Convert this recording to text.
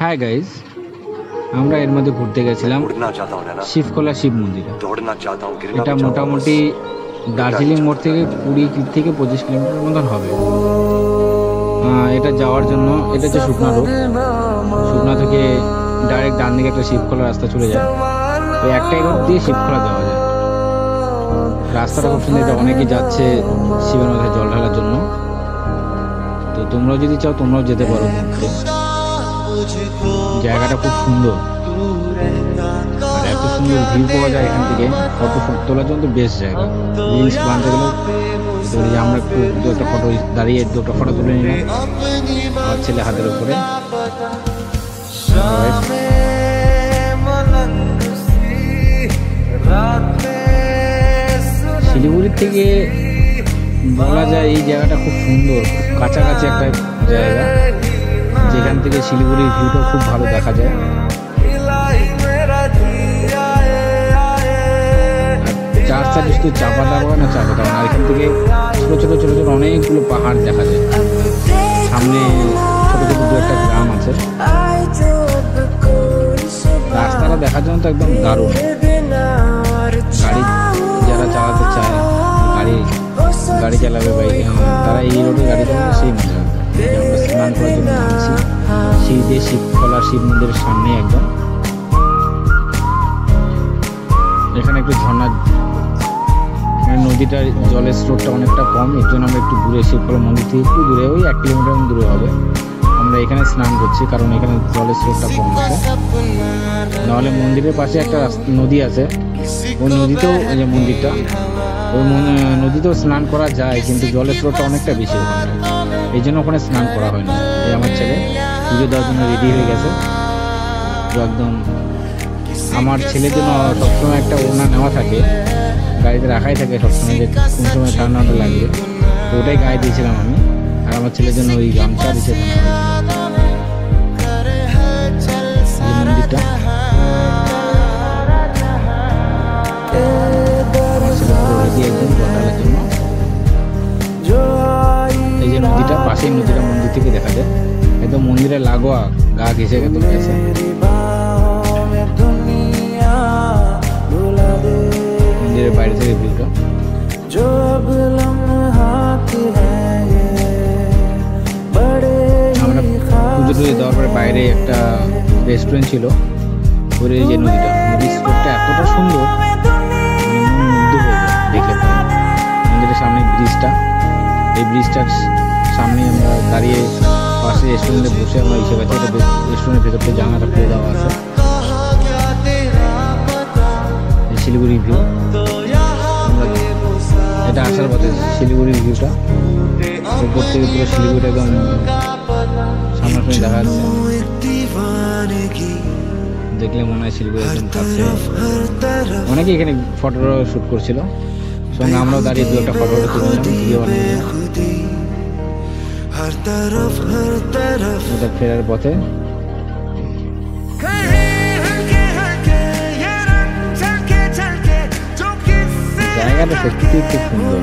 Hi guys, আমরা এর মধ্যে ঘুরতে গেছিলাম শিবখোলা শিব মন্দিরে। এটা মোটামুটি দার্জিলিং মোড় থেকে 20 থেকে 25 কিলোমিটার মতন হবে। এটা যাওয়ার জন্য এটা হচ্ছে শুকনা রোড। শুকনা থেকে ডাইরেক্ট ডান দিকে একটা শিবখোলা রাস্তা চলে যায়। ওই একটাই রোড দিয়ে শিবখোলা যাওয়া যায়। রাস্তাটা খুব সুন্দর, অনেকেই যাচ্ছে শিবের মাথায় জল ঢালার জন্য। তো তোমরাও যদি চাও তোমরাও যেতে পারো ঘুরতে। জায়গাটা খুব সুন্দর, আর এত সুন্দর ভিউ পাওয়া যায় এখান থেকে। ফটো তোলার জন্য তো বেস্ট জায়গা। রিলস বানাতে গেলেও আমরা একটু দু একটা ফটো দাঁড়িয়ে দু একটা ফটো তুলে নিলাম আমার ছেলে হাতের উপরে। শিলিগুড়ির থেকে বলা যায় এই জায়গাটা খুব সুন্দর, কাছাকাছি একটা জায়গা যেখান থেকে শিলিগুড়ির ভিউটা খুব ভালো দেখা যায়। চার সাইডে শুধু চা পাতা হয় না, চা পাতা আর এখান থেকে ছোট ছোট ছোট ছোট অনেকগুলো পাহাড় দেখা যায়। সামনে ছোট ছোট দু একটা গ্রাম আছে। রাস্তাটা দেখার জন্য তো একদম দারুণ। গাড়ি যারা চালাতে চায়, গাড়ি চালাবে বাইক, তারা এই রোডে গাড়ি চালাবে সেই মজা। আমরা স্নান করার জন্য নামছি সিঁড়ি দিয়ে শিবখোলা শিব মন্দিরের সামনে একদম। এখানে একটু ঝর্ণা, নদীটার জলের স্রোতটা অনেকটা কম, এর জন্য আমরা একটু দূরে শিবখোলা মন্দির থেকে একটু দূরে, ওই 1 কিলোমিটার দূরে হবে। আমরা এখানে স্নান করছি কারণ এখানে জলের স্রোতটা কম আছে। নাহলে মন্দিরের পাশে একটা নদী আছে, ওই নদীতেও এই যে মন্দিরটা, ওই নদীতেও স্নান করা যায়, কিন্তু জলের স্রোতটা অনেকটা বেশি ওখানে, এই জন্য ওখানে স্নান করা হয়নি। এই আমার ছেলে পুজো দেওয়ার জন্য রেডি হয়ে গেছে। তো একদম আমার ছেলের জন্য সবসময় একটা ওড়না নেওয়া থাকে, গাড়িতে রাখাই থাকে সবসময়, যে কোন সময় ঠান্ডা লাগবে, তো ওটাই গায়ে দিয়েছিলাম আমি। আর আমার ছেলের জন্য ওই গামছা দিয়েছে মন্দিরটা। একদম জল জন্য এই যে নদীটা, পাশেই নদীটা মন্দির থেকে দেখা যায়, একদম মন্দিরের লাগোয়া গা ঘেঁষে একদম গেছে। মন্দিরের বাইরে থেকে ভিউটা। আমরা পুজো টুজো দেওয়ার পরে বাইরে একটা রেস্টুরেন্ট ছিল, ওর এই যে নদীটা, নদীর স্রোতটা এতটা সুন্দর, মুগ্ধ হয়ে যায় দেখলে। মন্দিরের সামনে ব্রিজটা, এই ব্রিজটার সামনে আমরা দাঁড়িয়ে পাশে রেস্টুরেন্টে বসে আমরা হিসেবে আছি। এটা রেস্টুরেন্টের ভেতরটা জানাটা খুলে দেওয়া আছে। শিলিগুড়ির ভিউ, এটা আসার পথে শিলিগুড়ির ভিউটা, উপর থেকে পুরো শিলিগুড়িটা একদম সামনাসামনি দেখা যাচ্ছে। দেখলে মনে হয় শিলিগুড়ি একদম কাছে। অনেকে এখানে ফটো শ্যুট করছিল, সঙ্গে আমরাও দাঁড়িয়ে দু একটা ফটো তুলে নিলাম, ভিডিও বানিয়ে। এটা ফেরার পথে জায়গাটা সত্যি খুব সুন্দর।